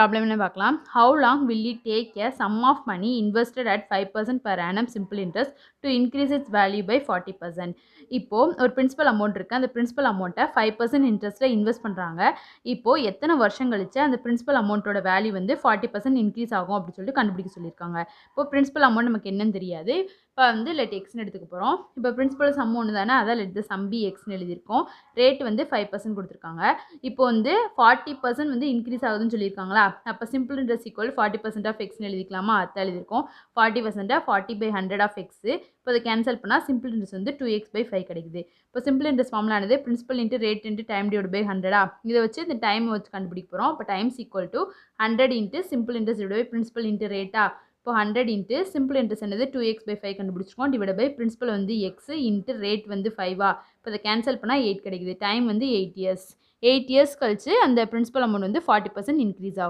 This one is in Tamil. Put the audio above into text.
ப்ராப்ளம் என்ன பார்க்கலாம். How long will it take a sum of money invested at 5% per annum simple interest to increase its value by 40%? இப்போ ஒரு பிரின்சிபல் அமௌண்ட் இருக்குது. அந்த பிரின்சிபல் அமௌண்ட்டை 5% இன்ட்ரெஸ்ட்டில் இன்வெஸ்ட் பண்ணுறாங்க. இப்போது எத்தனை வருஷம் கழிச்சு அந்த பிரின்சிபல் அமௌண்ட்டோட வேல்யூ வந்து 40% இன்க்ரீஸ் ஆகும் அப்படின்னு சொல்லிட்டு கண்டுபிடிக்க சொல்லியிருக்காங்க. இப்போ பிரின்சிபல் அமௌண்ட் நமக்கு என்னன்னு தெரியாது. இப்போ வந்து லெட் எக்ஸ்னு எடுத்துக்க போகிறோம். இப்போ பிரின்சிபல் சம் ஒன்று தானே, அதான் லெட் த சம் பி எக்ஸ்னு எழுதியிருக்கோம். ரேட் வந்து 5% கொடுத்துருக்காங்க. இப்போ வந்து 40% வந்து இன்க்ரீஸ் ஆகுதுன்னு சொல்லியிருக்காங்களா, அப்போ சிம்பிள் இன்ட்ரெஸ்ட் ஈக்குவல் 40% ஆஃப் எக்ஸ்னு எழுதிக்கலாமா, அதான் எழுதியிருக்கோம். 40% 40/100 ஆஃப் எக்ஸ். இப்போ அதை கேன்சல் பண்ணால் சிம்பிள் இன்ட்ரெஸ்ட் வந்து 2x/5 கிடைக்குது. இப்போ சிம்பிள் இன்ட்ரெஸ்ட் ஃபார்முலானது principal into rate into time divide by 100. இதை வச்சு இந்த டைம் வச்சு கண்டுபிடிக்க போகிறோம். இப்போ times equal to 100 into simple interest divide by principal into ரேட்டா. இப்போ 100 இன்ட்டு சிம்பிள் இன்ட்ரெஸ்ட் என்னது 2x/5 கண்டுபிடிச்சிருக்கோம். டிவைட் பை பிரின்சிபல் வந்து எக்ஸ் இன்ட்டு ரேட் வந்து 5. இப்போ அதை கேன்சல் பண்ணால் 8 கிடைக்குது. டைம் வந்து 8 இயர்ஸ். 8 இயர்ஸ் கழிச்சு அந்த பிரின்சிபல் அமௌண்ட் வந்து 40% இன்க்ரீஸ் ஆகும்.